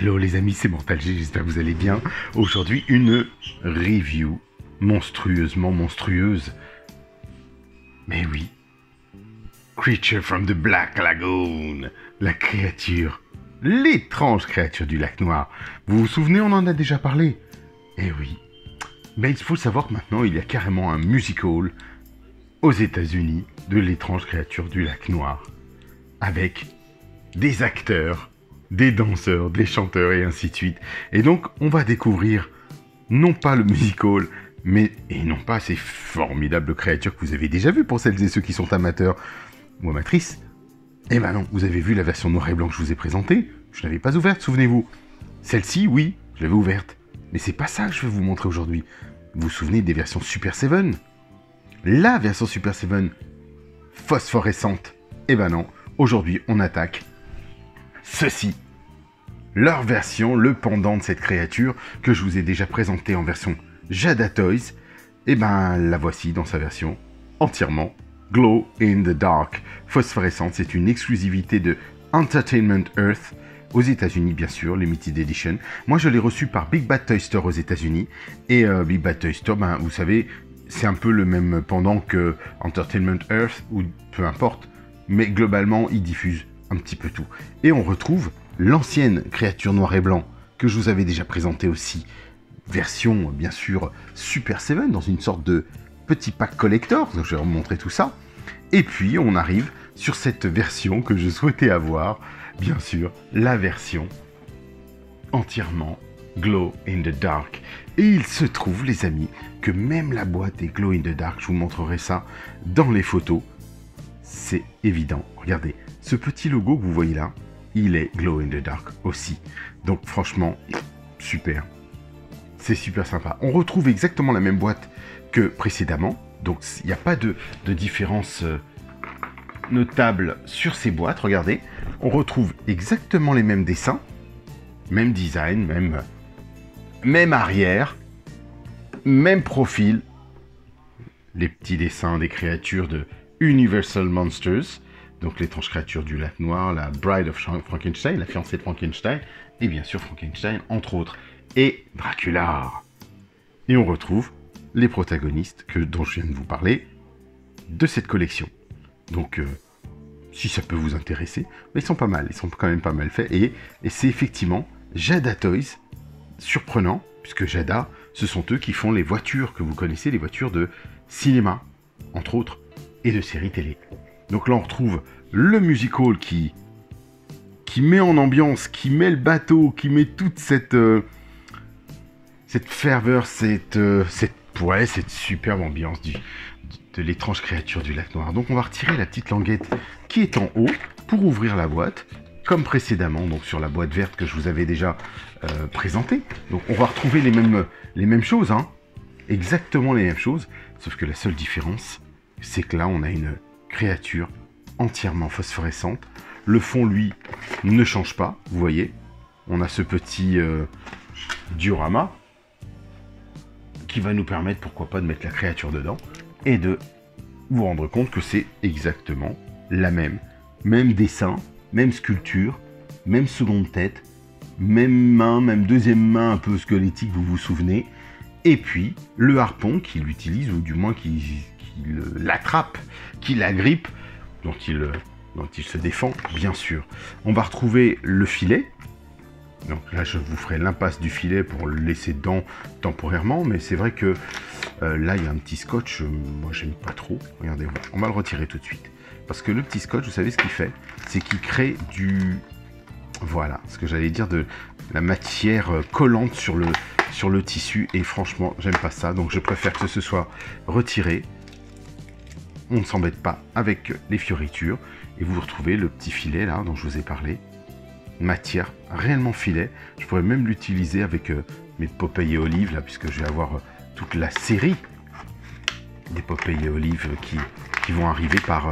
Hello les amis, c'est Mortal G, j'espère que vous allez bien. Aujourd'hui, une review monstrueusement monstrueuse. Mais oui, Creature from the Black Lagoon, la créature, l'étrange créature du lac noir. Vous vous souvenez, on en a déjà parlé? Eh oui, mais il faut savoir que maintenant, il y a carrément un musical aux États-Unis de l'étrange créature du lac noir, avec des acteurs, des danseurs, des chanteurs et ainsi de suite. Et donc, on va découvrir non pas le musical, et non pas ces formidables créatures que vous avez déjà vues pour celles et ceux qui sont amateurs ou amatrices. Eh ben non, vous avez vu la version noir et blanc que je vous ai présentée. Je l'avais pas ouverte, souvenez-vous. Celle-ci, oui, je l'avais ouverte. Mais c'est pas ça que je vais vous montrer aujourd'hui. Vous vous souvenez des versions Super 7? La version Super 7 phosphorescente. Eh ben non, aujourd'hui on attaque ceci. Leur version, le pendant de cette créature que je vous ai déjà présenté en version Jada Toys. Eh ben la voici dans sa version entièrement Glow in the Dark. Phosphorescente, c'est une exclusivité de Entertainment Earth. Aux États-Unis, bien sûr, Limited Edition. Moi, je l'ai reçu par Big Bad Toy Store aux États-Unis. Et Big Bad Toy Store, ben, vous savez, c'est un peu le même pendant que Entertainment Earth, ou peu importe. Mais globalement, ils diffusent un petit peu tout. Et on retrouve l'ancienne créature noir et blanc, que je vous avais déjà présentée aussi. Version, bien sûr, Super 7, dans une sorte de petit pack collector. Donc, je vais vous montrer tout ça. Et puis, on arrive sur cette version que je souhaitais avoir. Bien sûr, la version entièrement Glow in the Dark. Et il se trouve, les amis, que même la boîte est Glow in the Dark. Je vous montrerai ça dans les photos. C'est évident. Regardez, ce petit logo que vous voyez là, il est Glow in the Dark aussi. Donc franchement, super. C'est super sympa. On retrouve exactement la même boîte que précédemment. Donc il n'y a pas de différence notable sur ces boîtes. Regardez, on retrouve exactement les mêmes dessins, même design, même arrière, même profil. Les petits dessins des créatures de Universal Monsters, donc l'étrange créature du lac noir, la Bride of Frankenstein, la fiancée de Frankenstein, et bien sûr Frankenstein, entre autres, et Dracula. Et on retrouve les protagonistes dont je viens de vous parler de cette collection. Donc, si ça peut vous intéresser, mais ils sont pas mal, ils sont quand même pas mal faits, et c'est effectivement Jada Toys, surprenant, puisque Jada, ce sont eux qui font les voitures que vous connaissez, les voitures de cinéma, entre autres, et de séries télé. Donc là, on retrouve le musical qui met en ambiance, qui met le bateau, qui met toute cette ferveur, cette superbe ambiance de l'étrange créature du lac noir. Donc on va retirer la petite languette qui est en haut pour ouvrir la boîte, comme précédemment, donc sur la boîte verte que je vous avais déjà présentée. Donc on va retrouver les mêmes choses, hein, exactement les mêmes choses, sauf que la seule différence, c'est que là on a une créature entièrement phosphorescente. Le fond, lui, ne change pas, vous voyez. On a ce petit diorama qui va nous permettre, pourquoi pas, de mettre la créature dedans et de vous rendre compte que c'est exactement la même dessin, même sculpture, même seconde tête, même main, même deuxième main un peu squelettique, vous vous souvenez, et puis le harpon qu'il utilise, ou du moins qu'il l'attrape, qu'il l'agrippe, dont il se défend, bien sûr. On va retrouver le filet. Donc là, je vous ferai l'impasse du filet pour le laisser dedans temporairement, mais c'est vrai que là, il y a un petit scotch, moi, j'aime pas trop. Regardez, on va le retirer tout de suite. Parce que le petit scotch, vous savez ce qu'il fait? C'est qu'il crée voilà, ce que j'allais dire, de la matière collante sur le tissu, et franchement, j'aime pas ça, donc je préfère que ce soit retiré. On ne s'embête pas avec les fioritures, et vous retrouvez le petit filet là dont je vous ai parlé. Matière réellement filet. Je pourrais même l'utiliser avec mes Popeye et Olive là, puisque je vais avoir toute la série des Popeye et Olive qui vont arriver par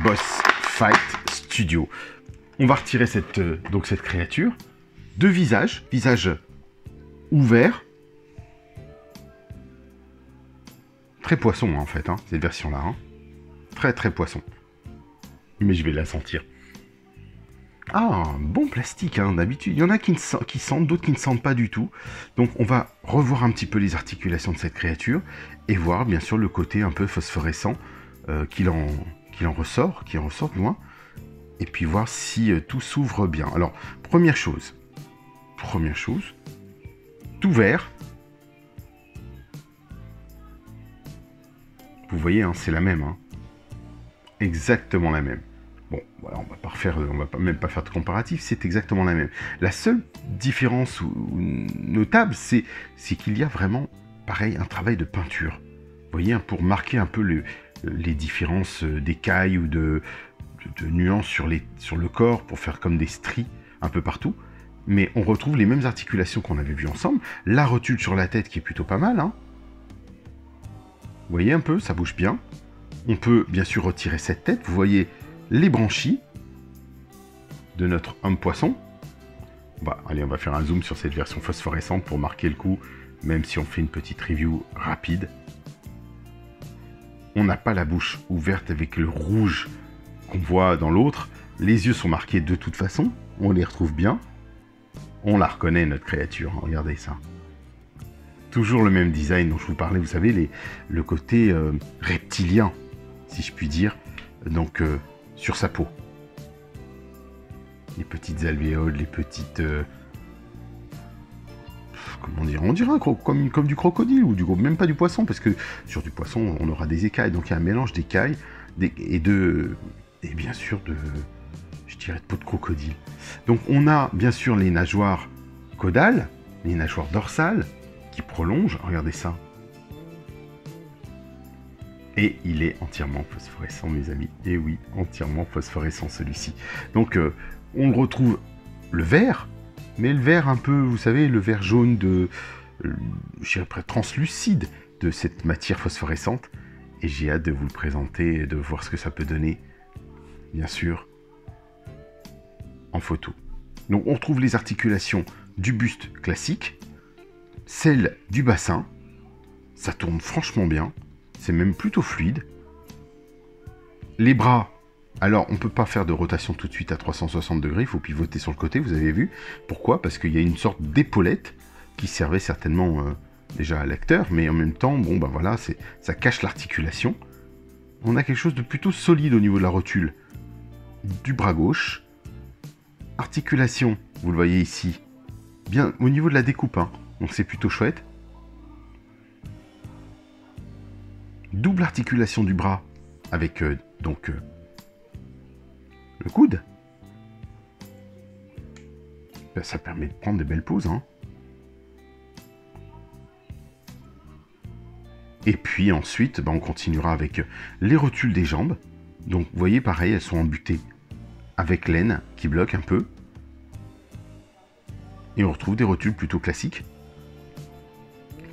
Boss Fight Studio. On va retirer cette créature. Deux visages, visage ouvert. Très poisson, hein, en fait, hein, cette version-là. Hein. Très poisson. Mais je vais la sentir. Ah, bon plastique, hein, d'habitude. Il y en a qui sentent, d'autres qui ne sentent pas du tout. Donc on va revoir un petit peu les articulations de cette créature et voir bien sûr le côté un peu phosphorescent qu'il en ressort, qui en ressort de loin. Et puis voir si tout s'ouvre bien. Alors, première chose, tout vert. Vous voyez, hein, c'est la même, hein. Exactement la même. Bon, voilà, on va même pas faire de comparatif, c'est exactement la même. La seule différence notable, c'est qu'il y a vraiment, pareil, un travail de peinture. Vous voyez, hein, pour marquer un peu les différences d'écailles ou de nuances sur le corps, pour faire comme des stries un peu partout. Mais on retrouve les mêmes articulations qu'on avait vues ensemble. La rotule sur la tête qui est plutôt pas mal, hein. Vous voyez un peu, ça bouge bien. On peut bien sûr retirer cette tête. Vous voyez les branchies de notre homme poisson. Bah, allez, on va faire un zoom sur cette version phosphorescente pour marquer le coup, même si on fait une petite review rapide. On n'a pas la bouche ouverte avec le rouge qu'on voit dans l'autre. Les yeux sont marqués de toute façon. On les retrouve bien. On la reconnaît, notre créature. Regardez ça. Toujours le même design dont je vous parlais, vous savez, le côté reptilien, si je puis dire, donc sur sa peau. Les petites alvéoles, les petites... comment dire, on dirait comme du crocodile, ou même pas du poisson, parce que sur du poisson, on aura des écailles, donc il y a un mélange d'écailles, et bien sûr je dirais de peau de crocodile. Donc on a bien sûr les nageoires caudales, les nageoires dorsales, qui prolongent, regardez ça. Et il est entièrement phosphorescent, mes amis. Et oui, entièrement phosphorescent celui-ci. Donc on le retrouve le vert, mais le vert un peu, vous savez, le vert jaune je dirais presque translucide de cette matière phosphorescente. Et j'ai hâte de vous le présenter et de voir ce que ça peut donner, bien sûr, en photo. Donc on retrouve les articulations du buste classique, celle du bassin, ça tourne franchement bien, c'est même plutôt fluide. Les bras, alors on ne peut pas faire de rotation tout de suite à 360 degrés, il faut pivoter sur le côté, vous avez vu. Pourquoi? Parce qu'il y a une sorte d'épaulette qui servait certainement déjà à l'acteur, mais en même temps, bon ben voilà, ça cache l'articulation. On a quelque chose de plutôt solide au niveau de la rotule du bras gauche. Articulation, vous le voyez ici, bien au niveau de la découpe, hein. Donc c'est plutôt chouette. Double articulation du bras avec le coude. Ben, ça permet de prendre de belles poses, hein. Et puis ensuite, ben, on continuera avec les rotules des jambes. Donc vous voyez pareil, elles sont embutées avec laine qui bloque un peu. Et on retrouve des rotules plutôt classiques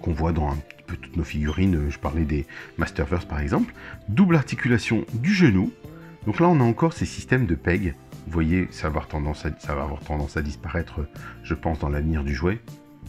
qu'on voit dans un petit peu toutes nos figurines. Je parlais des Masterverse par exemple. Double articulation du genou. Donc là on a encore ces systèmes de peg. Vous voyez, ça va avoir tendance à disparaître, je pense, dans l'avenir du jouet,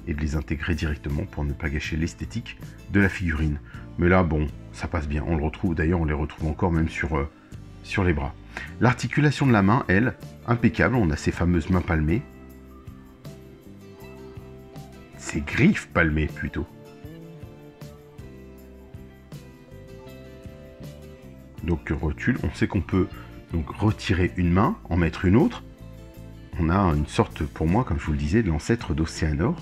et de les intégrer directement pour ne pas gâcher l'esthétique de la figurine. Mais là, bon, ça passe bien. On le retrouve, d'ailleurs, on les retrouve encore même sur les bras. L'articulation de la main, elle, impeccable. On a ces fameuses mains palmées. Ces griffes palmées, plutôt. Donc, rotule, on sait qu'on peut donc retirer une main, en mettre une autre. On a une sorte, pour moi, comme je vous le disais, de l'ancêtre d'Océanor.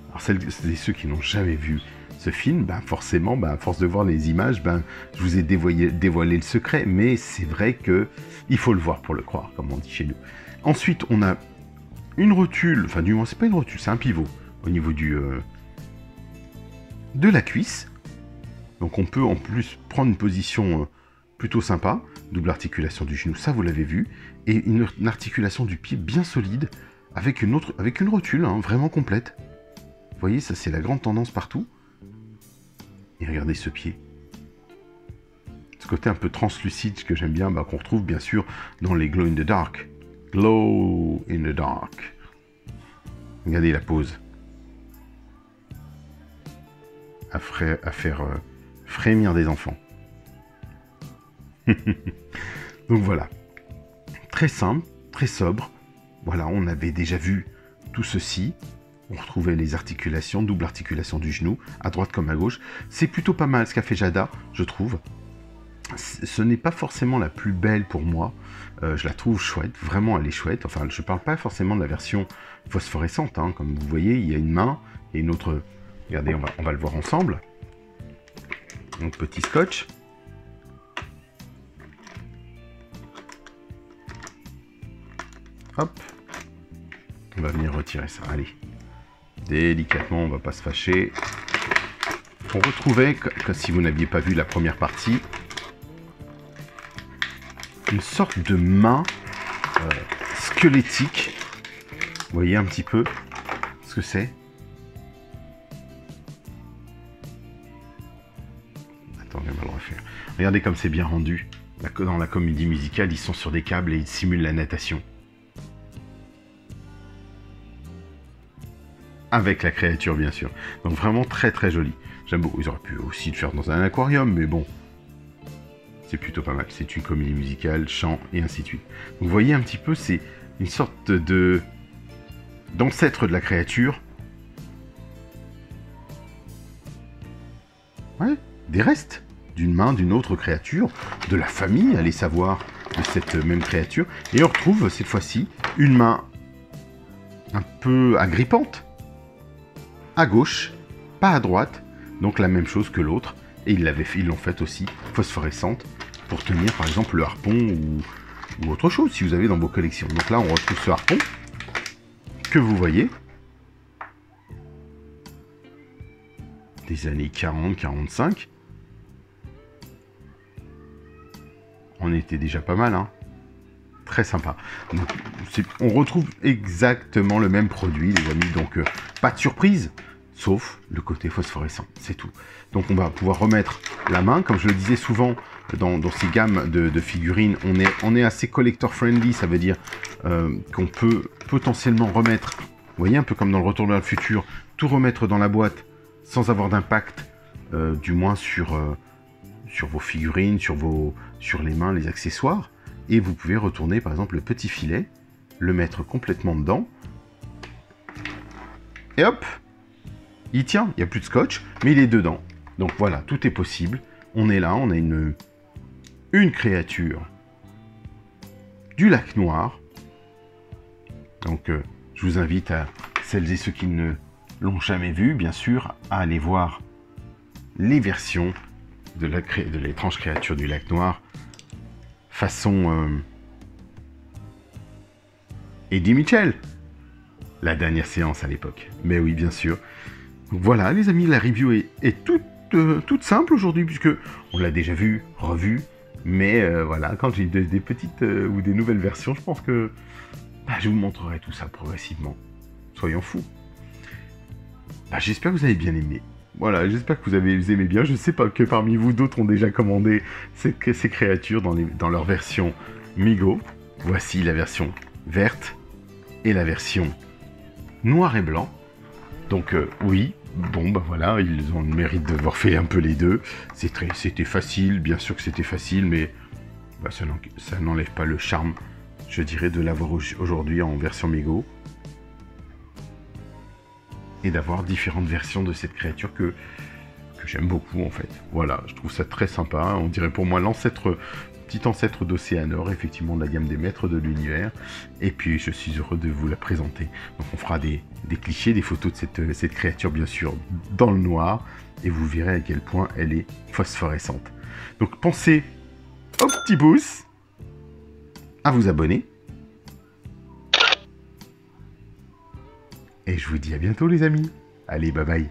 Alors, ceux qui n'ont jamais vu ce film, ben forcément, ben, à force de voir les images, ben, je vous ai dévoilé le secret, mais c'est vrai que il faut le voir pour le croire, comme on dit chez nous. Ensuite, on a une rotule, enfin du moins, c'est pas une rotule, c'est un pivot au niveau de la cuisse. Donc on peut en plus prendre une position plutôt sympa, double articulation du genou, ça vous l'avez vu, et une articulation du pied bien solide, avec une rotule, hein, vraiment complète. Vous voyez, ça c'est la grande tendance partout. Et regardez ce pied. Ce côté un peu translucide que j'aime bien, bah, qu'on retrouve bien sûr dans les Glow in the Dark. Glow in the Dark. Regardez la pose. À faire frémir des enfants. Donc voilà, très simple, très sobre. Voilà, on avait déjà vu tout ceci. On retrouvait les articulations, double articulation du genou, à droite comme à gauche. C'est plutôt pas mal ce qu'a fait Jada, je trouve. Ce n'est pas forcément la plus belle pour moi. Je la trouve chouette, vraiment elle est chouette. Enfin, je parle pas forcément de la version phosphorescente. Hein. Comme vous voyez, il y a une main et une autre... Regardez, on va le voir ensemble. Donc petit scotch. Hop. On va venir retirer ça, allez. Délicatement, on va pas se fâcher. On retrouvait, si vous n'aviez pas vu la première partie, une sorte de main squelettique. Vous voyez un petit peu ce que c'est? Attendez, on va le refaire. Regardez comme c'est bien rendu. Dans la comédie musicale, ils sont sur des câbles et ils simulent la natation. Avec la créature, bien sûr. Donc vraiment très très joli. J'aime beaucoup. Ils auraient pu aussi le faire dans un aquarium, mais bon. C'est plutôt pas mal. C'est une comédie musicale, chant et ainsi de suite. Donc, vous voyez un petit peu, c'est une sorte d'ancêtre de la créature. Ouais, des restes d'une main d'une autre créature, de la famille, allez savoir, de cette même créature. Et on retrouve cette fois-ci une main un peu agrippante. À gauche, pas à droite, donc la même chose que l'autre, et ils l'ont fait aussi phosphorescente pour tenir par exemple le harpon ou autre chose si vous avez dans vos collections. Donc là on retrouve ce harpon que vous voyez des années 40-45. On était déjà pas mal, hein. Très sympa. Donc, on retrouve exactement le même produit, les amis. Donc, pas de surprise, sauf le côté phosphorescent. C'est tout. Donc, on va pouvoir remettre la main. Comme je le disais souvent, dans ces gammes de figurines, on est assez collector friendly. Ça veut dire qu'on peut potentiellement remettre, vous voyez, un peu comme dans le Retour vers le futur, tout remettre dans la boîte sans avoir d'impact, du moins sur vos figurines, sur les mains, les accessoires. Et vous pouvez retourner par exemple le petit filet, le mettre complètement dedans. Et hop, il tient, il n'y a plus de scotch, mais il est dedans. Donc voilà, tout est possible. On est là, on a une créature du lac Noir. Donc je vous invite à celles et ceux qui ne l'ont jamais vu, bien sûr, à aller voir les versions de l'étrange créature du lac Noir. Façon Eddie Mitchell, la dernière séance à l'époque. Mais oui, bien sûr. Donc voilà, les amis, la review est toute simple aujourd'hui, puisque on l'a déjà vu, revu. Mais voilà, quand j'ai des petites ou des nouvelles versions, je pense que je vous montrerai tout ça progressivement. Soyons fous. J'espère que vous avez bien aimé. Voilà, j'espère que vous aimez bien. Je sais pas que parmi vous, d'autres ont déjà commandé ces créatures dans leur version Mego. Voici la version verte et la version noir et blanc. Donc oui, bon voilà, ils ont le mérite d'avoir fait un peu les deux. C'était facile, bien sûr que c'était facile, mais ça n'enlève pas le charme, je dirais, de l'avoir aujourd'hui en version Mego. Et d'avoir différentes versions de cette créature que j'aime beaucoup en fait. Voilà, je trouve ça très sympa. On dirait pour moi petit ancêtre d'Océanor, effectivement de la gamme des maîtres de l'univers. Et puis je suis heureux de vous la présenter. Donc on fera des clichés, des photos de cette créature bien sûr dans le noir. Et vous verrez à quel point elle est phosphorescente. Donc pensez au petit pouce, à vous abonner. Et je vous dis à bientôt les amis. Allez, bye bye.